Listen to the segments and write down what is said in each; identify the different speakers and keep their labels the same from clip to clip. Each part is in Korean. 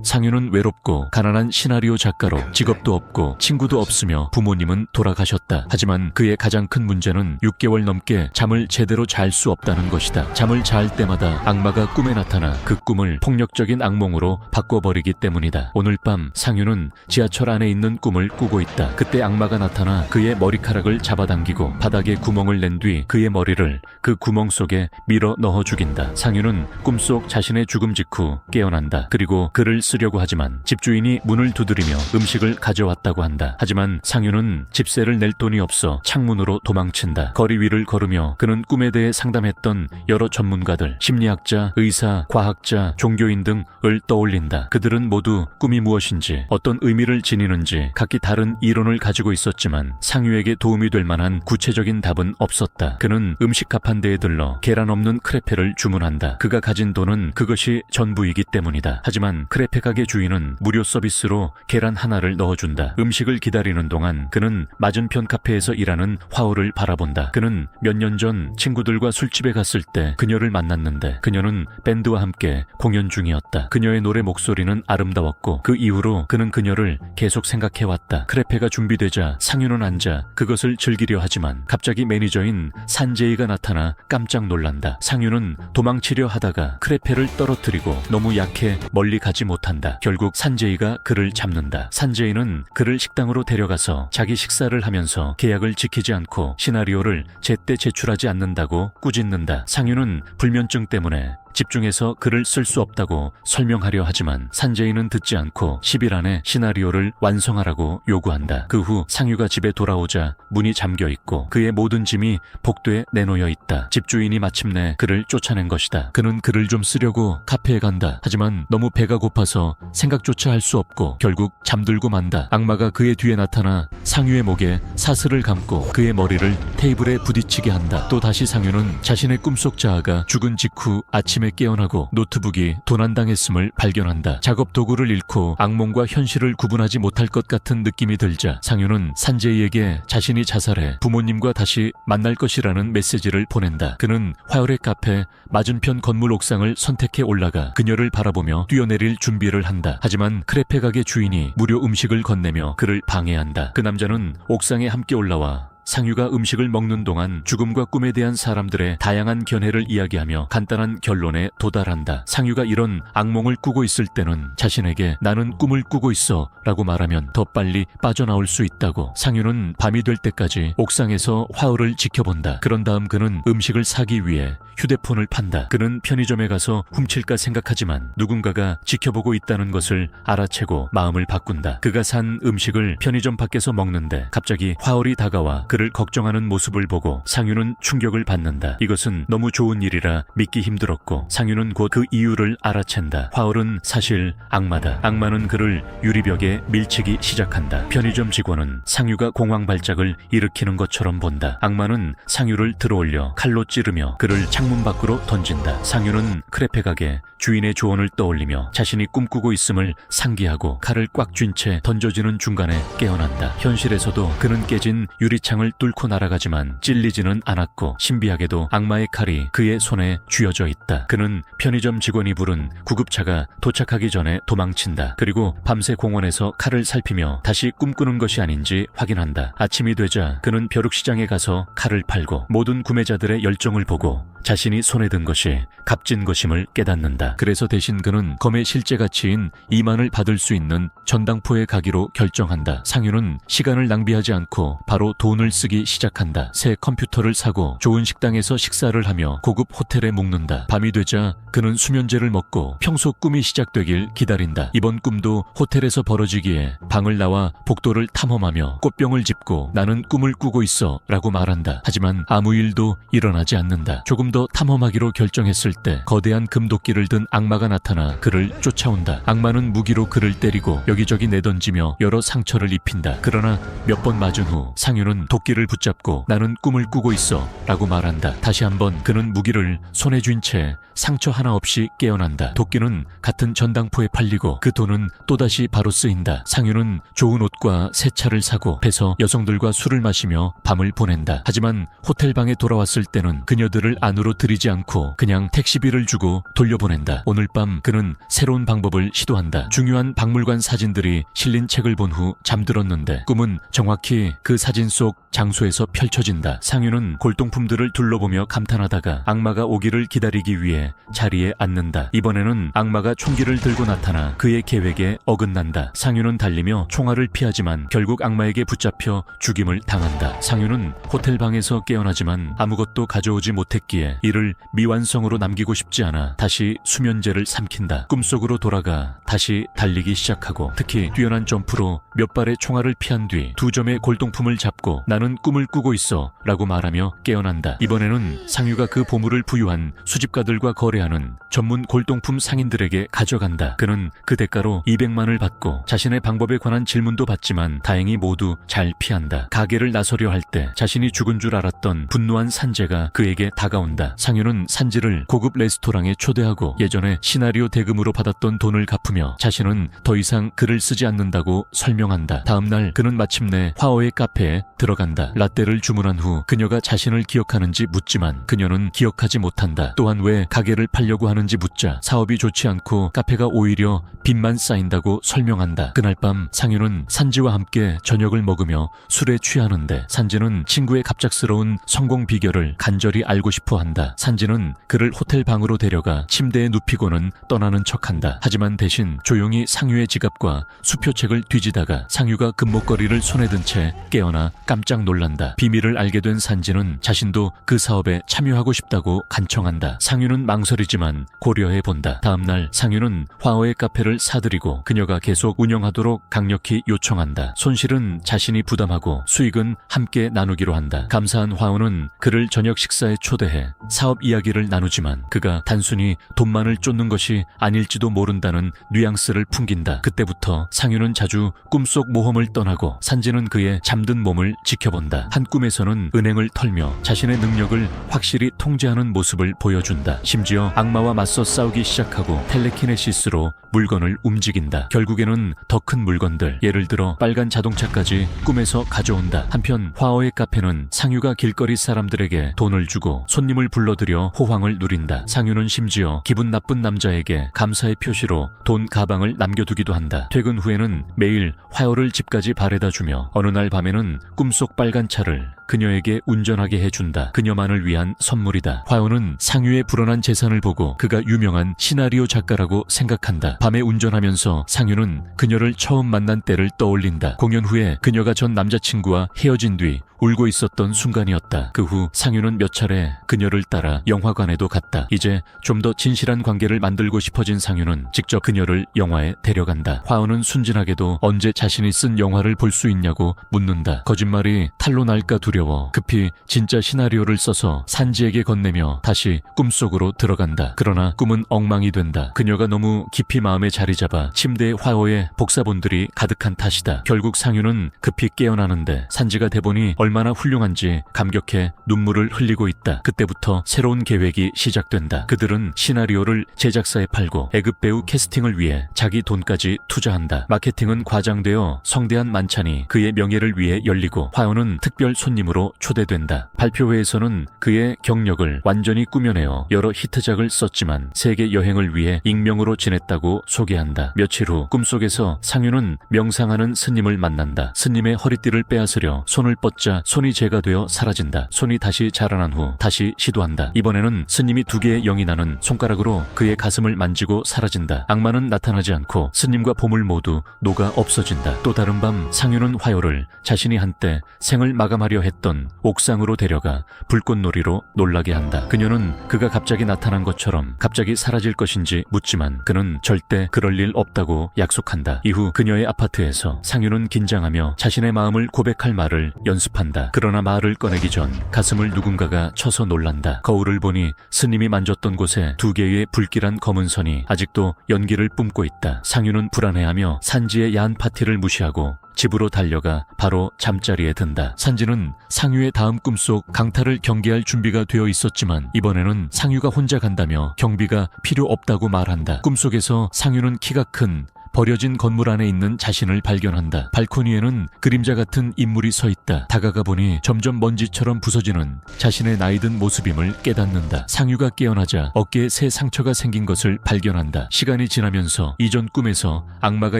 Speaker 1: 상윤은 외롭고 가난한 시나리오 작가로 직업도 없고 친구도 없으며 부모님은 돌아가셨다. 하지만 그의 가장 큰 문제는 6개월 넘게 잠을 제대로 잘 수 없다는 것이다. 잠을 잘 때마다 악마가 꿈에 나타나 그 꿈을 폭력적인 악몽으로 바꿔버리기 때문이다. 오늘 밤 상윤은 지하철 안에 있는 꿈을 꾸고 있다. 그때 악마가 나타나 그의 머리카락을 잡아당기고 바닥에 구멍을 낸 뒤 그의 머리를 그 구멍 속에 밀어 넣어 죽인다. 상윤은 꿈속 자신의 죽음 직후 깨어난다. 그리고 글을 쓰려고 하지만 집주인이 문을 두드리며 음식을 가져왔다고 한다. 하지만 상윤은 집세를 낼 돈이 없어 창문으로 도망친다. 거리 위를 걸으며 그는 꿈에 대해 상담했던 여러 전문가들, 심리학자, 의사, 과학자, 종교인 등을 떠올린다. 그들은 모두 꿈이 무엇인지 어떤 의미를 지니는지 각기 다른 이론을 가지고 있었지만 상유에게 도움이 될 만한 구체적인 답은 없었다. 그는 음식 가판대에 들러 계란 없는 크레페를 주문한다. 그가 가진 돈은 그것이 전부이기 때문이다. 하지만 크레페 가게 주인은 무료 서비스로 계란 하나를 넣어준다. 음식을 기다리는 동안 그는 맞은편 카페에서 일하는 화오를 바라본다. 그는 몇 년 전 친구들과 술집에 갔을 때 그녀를 만났는데 그녀는 밴드와 함께 공연 중이었다. 그녀의 노래 목소리는 아름다웠고 그 이후로 그는 그녀를 계속 생각해왔다. 크레페가 준비되자 상윤은 앉아 그것을 즐기려 하지만 갑자기 매니저인 산제이가 나타나 깜짝 놀란다. 상윤은 도망치려 하다가 크레페를 떨어뜨리고 너무 약해 멀리 가지 못한다. 결국 산제이가 그를 잡는다. 산제이는 그를 식당으로 데려가서 자기 식사를 하면서 계약을 지키지 않고 시나리오를 제때 제출하지 않는다고 꾸짖는다. 상윤은 불면증 때문에 집중해서 글을 쓸 수 없다고 설명하려 하지만 산제이는 듣지 않고 10일 안에 시나리오를 완성하라고 요구한다. 그 후 상유가 집에 돌아오자 문이 잠겨 있고 그의 모든 짐이 복도에 내놓여 있다. 집주인이 마침내 그를 쫓아낸 것이다. 그는 글을 좀 쓰려고 카페에 간다. 하지만 너무 배가 고파서 생각조차 할 수 없고 결국 잠들고 만다. 악마가 그의 뒤에 나타나 상유의 목에 사슬을 감고 그의 머리를 테이블에 부딪히게 한다. 또 다시 상유는 자신의 꿈속 자아가 죽은 직후 아침에 깨어나고 노트북이 도난당했음을 발견한다. 작업 도구를 잃고 악몽과 현실을 구분하지 못할 것 같은 느낌이 들자 상유는 산제이에게 자신이 자살해 부모님과 다시 만날 것이라는 메시지를 보낸다. 그는 화열의 카페 맞은편 건물 옥상을 선택해 올라가 그녀를 바라보며 뛰어내릴 준비를 한다. 하지만 크레페 가게 주인이 무료 음식을 건네며 그를 방해한다. 그 남자는 옥상에 함께 올라와 상유가 음식을 먹는 동안 죽음과 꿈에 대한 사람들의 다양한 견해를 이야기하며 간단한 결론에 도달한다. 상유가 이런 악몽을 꾸고 있을 때는 자신에게 나는 꿈을 꾸고 있어 라고 말하면 더 빨리 빠져나올 수 있다고. 상유는 밤이 될 때까지 옥상에서 화울을 지켜본다. 그런 다음 그는 음식을 사기 위해 휴대폰을 판다. 그는 편의점에 가서 훔칠까 생각하지만 누군가가 지켜보고 있다는 것을 알아채고 마음을 바꾼다. 그가 산 음식을 편의점 밖에서 먹는데 갑자기 화울이 다가와 그를 걱정하는 모습을 보고 상유는 충격을 받는다. 이것은 너무 좋은 일이라 믿기 힘들었고 상유는 곧 그 이유를 알아챈다. 화울은 사실 악마다. 악마는 그를 유리벽에 밀치기 시작한다. 편의점 직원은 상유가 공황 발작을 일으키는 것처럼 본다. 악마는 상유를 들어올려 칼로 찌르며 그를 창문 밖으로 던진다. 상유는 크레페 가게 주인의 조언을 떠올리며 자신이 꿈꾸고 있음을 상기하고 칼을 꽉 쥔 채 던져지는 중간에 깨어난다. 현실에서도 그는 깨진 유리창을 뚫고 날아가지만 찔리지는 않았고 신비하게도 악마의 칼이 그의 손에 쥐어져 있다. 그는 편의점 직원이 부른 구급차가 도착하기 전에 도망친다. 그리고 밤새 공원에서 칼을 살피며 다시 꿈꾸는 것이 아닌지 확인한다. 아침이 되자 그는 벼룩시장에 가서 칼을 팔고 모든 구매자들의 열정을 보고 자신이 손에 든 것이 값진 것임을 깨닫는다. 그래서 대신 그는 검의 실제 가치인 2만을 받을 수 있는 전당포에 가기로 결정한다. 상유는 시간을 낭비하지 않고 바로 돈을 쓰기 시작한다. 새 컴퓨터를 사고 좋은 식당에서 식사를 하며 고급 호텔에 묵는다. 밤이 되자 그는 수면제를 먹고 평소 꿈이 시작되길 기다린다. 이번 꿈도 호텔에서 벌어지기에 방을 나와 복도를 탐험하며 꽃병을 짚고 나는 꿈을 꾸고 있어 라고 말한다. 하지만 아무 일도 일어나지 않는다. 조금 더 탐험하기로 결정했을 때 거대한 금도끼를 든 악마가 나타나 그를 쫓아온다. 악마는 무기로 그를 때리고 여기저기 내던지며 여러 상처를 입힌다. 그러나 몇 번 맞은 후 상유는 도끼를 붙잡고 나는 꿈을 꾸고 있어 라고 말한다. 다시 한번 그는 무기를 손에 쥔 채 상처 하나 없이 깨어난다. 도끼는 같은 전당포에 팔리고 그 돈은 또다시 바로 쓰인다. 상유는 좋은 옷과 새 차를 사고 배서 여성들과 술을 마시며 밤을 보낸다. 하지만 호텔 방에 돌아왔을 때는 그녀들을 안으로 돈으로 들이지 않고 그냥 택시비를 주고 돌려보낸다. 오늘 밤 그는 새로운 방법을 시도한다. 중요한 박물관 사진들이 실린 책을 본 후 잠들었는데 꿈은 정확히 그 사진 속 장소에서 펼쳐진다. 상윤은 골동품들을 둘러보며 감탄하다가 악마가 오기를 기다리기 위해 자리에 앉는다. 이번에는 악마가 총기를 들고 나타나 그의 계획에 어긋난다. 상윤은 달리며 총알을 피하지만 결국 악마에게 붙잡혀 죽임을 당한다. 상윤은 호텔 방에서 깨어나지만 아무것도 가져오지 못했기에 이를 미완성으로 남기고 싶지 않아 다시 수면제를 삼킨다. 꿈속으로 돌아가 다시 달리기 시작하고 특히 뛰어난 점프로 몇 발의 총알을 피한 뒤 2점의 골동품을 잡고 나는 꿈을 꾸고 있어 라고 말하며 깨어난다. 이번에는 상유가 그 보물을 부유한 수집가들과 거래하는 전문 골동품 상인들에게 가져간다. 그는 그 대가로 200만을 받고 자신의 방법에 관한 질문도 받지만 다행히 모두 잘 피한다. 가게를 나서려 할 때 자신이 죽은 줄 알았던 분노한 산재가 그에게 다가온다. 상유는 산지를 고급 레스토랑에 초대하고 예전에 시나리오 대금으로 받았던 돈을 갚으며 자신은 더 이상 글을 쓰지 않는다고 설명한다. 다음날 그는 마침내 화오의 카페에 들어간다. 라떼를 주문한 후 그녀가 자신을 기억하는지 묻지만 그녀는 기억하지 못한다. 또한 왜 가게를 팔려고 하는지 묻자 사업이 좋지 않고 카페가 오히려 빚만 쌓인다고 설명한다. 그날 밤 상유는 산지와 함께 저녁을 먹으며 술에 취하는데 산지는 친구의 갑작스러운 성공 비결을 간절히 알고 싶어 한다. 산지는 그를 호텔 방으로 데려가 침대에 눕히고는 떠나는 척한다. 하지만 대신 조용히 상유의 지갑과 수표책을 뒤지다가 상유가 금목걸이를 손에 든 채 깨어나 깜짝 놀란다. 비밀을 알게 된 산지는 자신도 그 사업에 참여하고 싶다고 간청한다. 상유는 망설이지만 고려해 본다. 다음날 상유는 화오의 카페를 사들이고 그녀가 계속 운영하도록 강력히 요청한다. 손실은 자신이 부담하고 수익은 함께 나누기로 한다. 감사한 화오는 그를 저녁 식사에 초대해 사업 이야기를 나누지만 그가 단순히 돈만을 쫓는 것이 아닐지도 모른다는 뉘앙스를 풍긴다. 그때부터 상유는 자주 꿈속 모험을 떠나고 산지는 그의 잠든 몸을 지켜본다. 한 꿈에서는 은행을 털며 자신의 능력을 확실히 통제하는 모습을 보여준다. 심지어 악마와 맞서 싸우기 시작하고 텔레키네시스로 물건을 움직인다. 결국에는 더 큰 물건들, 예를 들어 빨간 자동차까지 꿈에서 가져온다. 한편 화오의 카페는 상유가 길거리 사람들에게 돈을 주고 손님을 불러들여 호황을 누린다. 상유는 심지어 기분 나쁜 남자에게 감사의 표시로 돈 가방을 남겨두기도 한다. 퇴근 후에는 매일 화오를 집까지 바래다 주며 어느 날 밤에는 꿈속 빨간 차를 그녀에게 운전하게 해준다. 그녀만을 위한 선물이다. 화오는 상유의 불어난 재산을 보고 그가 유명한 시나리오 작가라고 생각한다. 밤에 운전하면서 상유는 그녀를 처음 만난 때를 떠올린다. 공연 후에 그녀가 전 남자친구와 헤어진 뒤 울고 있었던 순간이었다. 그 후 상유는 몇 차례 그녀를 따라 영화관에도 갔다. 이제 좀 더 진실한 관계를 만들고 싶어진 상유는 직접 그녀를 영화에 데려간다. 화오는 순진하게도 언제 자신이 쓴 영화를 볼 수 있냐고 묻는다. 거짓말이 탄로 날까 두려워 급히 진짜 시나리오를 써서 산지에게 건네며 다시 꿈속으로 들어간다. 그러나 꿈은 엉망이 된다. 그녀가 너무 깊이 마음에 자리 잡아 침대에 화오의 복사본들이 가득한 탓이다. 결국 상유는 급히 깨어나는데 산지가 대본이 얼마나 훌륭한지 감격해 눈물을 흘리고 있다. 그때부터 새로운 계획이 시작된다. 그들은 시나리오를 제작사에 팔고 애급 배우 캐스팅을 위해 자기 돈까지 투자한다. 마케팅은 과장되어 성대한 만찬이 그의 명예를 위해 열리고 화오는 특별 손님으로 초대된다. 발표회에서는 그의 경력을 완전히 꾸며내어 여러 히트작을 썼지만 세계 여행을 위해 익명으로 지냈다고 소개한다. 며칠 후 꿈속에서 상유는 명상하는 스님을 만난다. 스님의 허리띠를 빼앗으려 손을 뻗자 손이 재가 되어 사라진다. 손이 다시 자라난 후 다시 시도한다. 이번에는 스님이 2개의 영이 나는 손가락으로 그의 가슴을 만지고 사라진다. 악마는 나타나지 않고 스님과 보물 모두 녹아 없어진다. 또 다른 밤 상유는 화요를 자신이 한때 생을 마감하려 했던 옥상으로 데려가 불꽃놀이로 놀라게 한다. 그녀는 그가 갑자기 나타난 것처럼 갑자기 사라질 것인지 묻지만 그는 절대 그럴 일 없다고 약속한다. 이후 그녀의 아파트에서 상유는 긴장하며 자신의 마음을 고백할 말을 연습한다. 그러나 말을 꺼내기 전 가슴을 누군가가 쳐서 놀란다. 거울을 보니 스님이 만졌던 곳에 2개의 불길한 검은 선이 아직도 연기를 뿜고 있다. 상유는 불안해하며 산지의 야한 파티를 무시하고 집으로 달려가 바로 잠자리에 든다. 산지는 상유의 다음 꿈속 강탈을 경계할 준비가 되어 있었지만 이번에는 상유가 혼자 간다며 경비가 필요 없다고 말한다. 꿈속에서 상유는 키가 큰 버려진 건물 안에 있는 자신을 발견한다. 발코니에는 그림자 같은 인물이 서 있다. 다가가 보니 점점 먼지처럼 부서지는 자신의 나이든 모습임을 깨닫는다. 상유가 깨어나자 어깨에 새 상처가 생긴 것을 발견한다. 시간이 지나면서 이전 꿈에서 악마가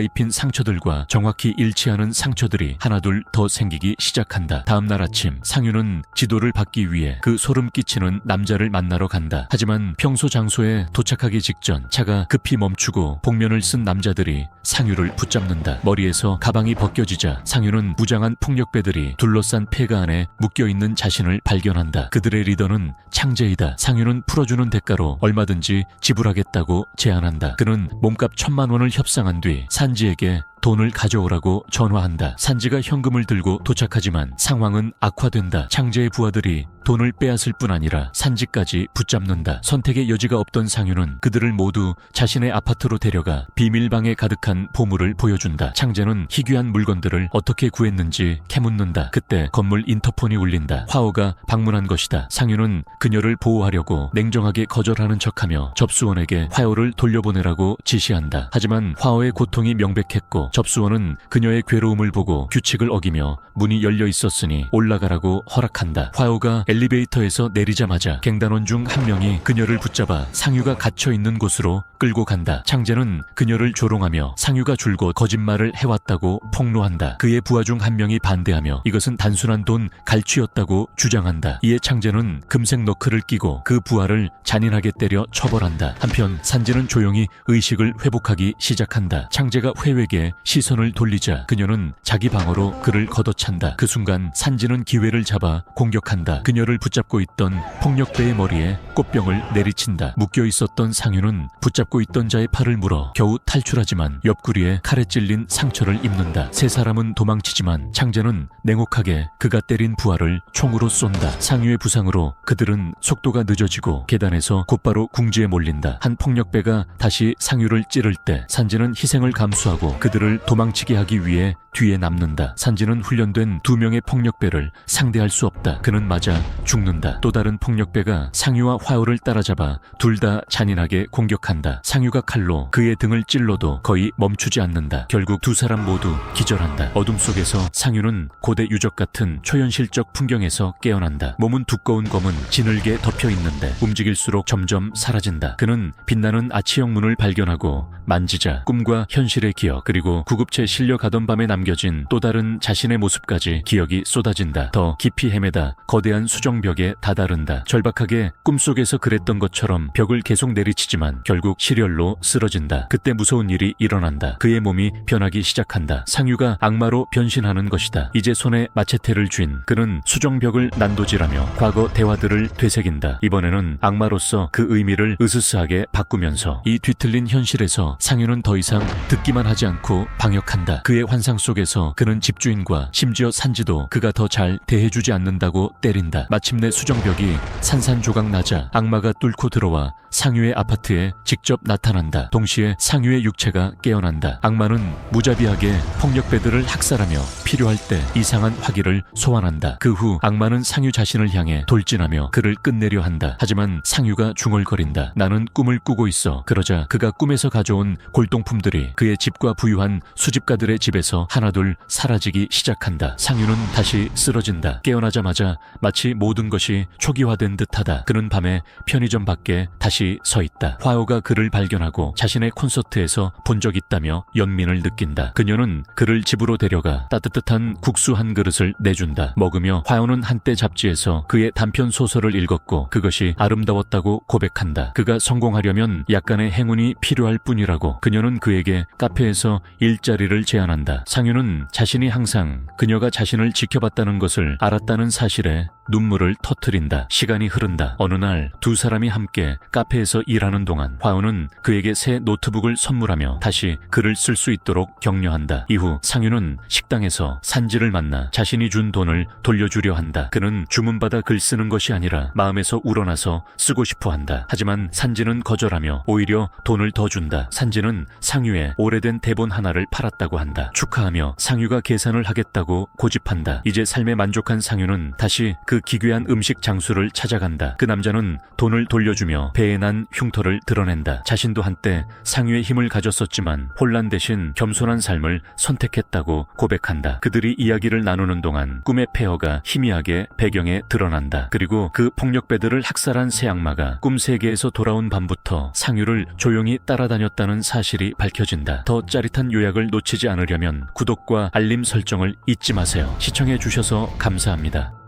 Speaker 1: 입힌 상처들과 정확히 일치하는 상처들이 하나둘 더 생기기 시작한다. 다음날 아침 상유는 지도를 받기 위해 그 소름 끼치는 남자를 만나러 간다. 하지만 평소 장소에 도착하기 직전 차가 급히 멈추고 복면을 쓴 남자들이 상유를 붙잡는다. 머리에서 가방이 벗겨지자 상유는 무장한 폭력배들이 둘러싼 폐가 안에 묶여있는 자신을 발견한다. 그들의 리더는 창재이다. 상유는 풀어주는 대가로 얼마든지 지불하겠다고 제안한다. 그는 몸값 1,000만 원을 협상한 뒤 산지에게 돈을 가져오라고 전화한다. 산지가 현금을 들고 도착하지만 상황은 악화된다. 창재의 부하들이 돈을 빼앗을 뿐 아니라 산지까지 붙잡는다. 선택의 여지가 없던 상유는 그들을 모두 자신의 아파트로 데려가 비밀방에 가득한 보물을 보여준다. 창재는 희귀한 물건들을 어떻게 구했는지 캐묻는다. 그때 건물 인터폰이 울린다. 화오가 방문한 것이다. 상유는 그녀를 보호하려고 냉정하게 거절하는 척하며 접수원에게 화오를 돌려보내라고 지시한다. 하지만 화오의 고통이 명백했고 접수원은 그녀의 괴로움을 보고 규칙을 어기며 문이 열려 있었으니 올라가라고 허락한다. 화오가 엘리베이터에서 내리자마자 갱단원 중 한 명이 그녀를 붙잡아 상유가 갇혀있는 곳으로 끌고 간다. 창재는 그녀를 조롱하며 상유가 줄곧 거짓말을 해왔다고 폭로한다. 그의 부하 중 한 명이 반대하며 이것은 단순한 돈 갈취였다고 주장한다. 이에 창재는 금색 너클을 끼고 그 부하를 잔인하게 때려 처벌한다. 한편 산지는 조용히 의식을 회복하기 시작한다. 창재가 회외게 시선을 돌리자 그녀는 자기 방어로 그를 걷어찬다. 그 순간 산지는 기회를 잡아 공격한다. 그녀를 붙잡고 있던 폭력배의 머리에 꽃병을 내리친다. 묶여있었던 상유는 붙잡고 있던 자의 팔을 물어 겨우 탈출하지만 옆구리에 칼에 찔린 상처를 입는다. 세 사람은 도망치지만 창재는 냉혹하게 그가 때린 부하를 총으로 쏜다. 상유의 부상으로 그들은 속도가 늦어지고 계단에서 곧바로 궁지에 몰린다. 한 폭력배가 다시 상유를 찌를 때 산지는 희생을 감수하고 그들을 도망치게 하기 위해 뒤에 남는다. 산지는 훈련된 2명의 폭력배를 상대할 수 없다. 그는 맞아 죽는다. 또 다른 폭력배가 상유와 화오를 따라잡아 둘 다 잔인하게 공격한다. 상유가 칼로 그의 등을 찔러도 거의 멈추지 않는다. 결국 두 사람 모두 기절한다. 어둠 속에서 상유는 고대 유적 같은 초현실적 풍경에서 깨어난다. 몸은 두꺼운 검은 진흙에 덮여 있는데 움직일수록 점점 사라진다. 그는 빛나는 아치형 문을 발견하고 만지자 꿈과 현실의 기억 그리고 구급체 실려가던 밤에 남겨진 또 다른 자신의 모습까지 기억이 쏟아진다. 더 깊이 헤매다 거대한 수정벽에 다다른다. 절박하게 꿈속에서 그랬던 것처럼 벽을 계속 내리치지만 결국 실혈로 쓰러진다. 그때 무서운 일이 일어난다. 그의 몸이 변하기 시작한다. 상유가 악마로 변신하는 것이다. 이제 손에 마체테를 쥔 그는 수정벽을 난도질하며 과거 대화들을 되새긴다. 이번에는 악마로서 그 의미를 으스스하게 바꾸면서 이 뒤틀린 현실에서 상유는 더 이상 듣기만 하지 않고 방역한다. 그의 환상 속에서 그는 집주인과 심지어 산지도 그가 더 잘 대해주지 않는다고 때린다. 마침내 수정벽이 산산조각 나자 악마가 뚫고 들어와 상유의 아파트에 직접 나타난다. 동시에 상유의 육체가 깨어난다. 악마는 무자비하게 폭력배들을 학살하며 필요할 때 이상한 화기를 소환한다. 그 후 악마는 상유 자신을 향해 돌진하며 그를 끝내려 한다. 하지만 상유가 중얼거린다. 나는 꿈을 꾸고 있어. 그러자 그가 꿈에서 가져온 골동품들이 그의 집과 부유한 수집가들의 집에서 하나둘 사라지기 시작한다. 상유는 다시 쓰러진다. 깨어나자마자 마치 모든 것이 초기화된 듯하다. 그는 밤에 편의점 밖에 다시 서 있다. 화오가 그를 발견하고 자신의 콘서트에서 본 적 있다며 연민을 느낀다. 그녀는 그를 집으로 데려가 따뜻한 국수 한 그릇을 내준다. 먹으며 화오는 한때 잡지에서 그의 단편 소설을 읽었고 그것이 아름다웠다고 고백한다. 그가 성공하려면 약간의 행운이 필요할 뿐이라고. 그녀는 그에게 카페에서 일자리를 제안한다. 상유는 자신이 항상 그녀가 자신을 지켜봤다는 것을 알았다는 사실에 눈물을 터뜨린다. 시간이 흐른다. 어느 날 두 사람이 함께 카페에서 일하는 동안 화오는 그에게 새 노트북을 선물하며 다시 글을 쓸 수 있도록 격려한다. 이후 상유는 식당에서 산지를 만나 자신이 준 돈을 돌려주려 한다. 그는 주문받아 글 쓰는 것이 아니라 마음에서 우러나서 쓰고 싶어 한다. 하지만 산지는 거절하며 오히려 돈을 더 준다. 산지는 상유의 오래된 대본 하나를 팔았다고 한다. 축하하며 상유가 계산을 하겠다고 고집한다. 이제 삶에 만족한 상유는 다시 그 그 기괴한 음식 장수를 찾아간다. 그 남자는 돈을 돌려주며 배에 난 흉터를 드러낸다. 자신도 한때 상위의 힘을 가졌었지만 혼란 대신 겸손한 삶을 선택했다고 고백한다. 그들이 이야기를 나누는 동안 꿈의 폐허가 희미하게 배경에 드러난다. 그리고 그 폭력배들을 학살한 새 악마가 꿈 세계에서 돌아온 밤부터 상유를 조용히 따라다녔다는 사실이 밝혀진다. 더 짜릿한 요약을 놓치지 않으려면 구독과 알림 설정을 잊지 마세요. 시청해주셔서 감사합니다.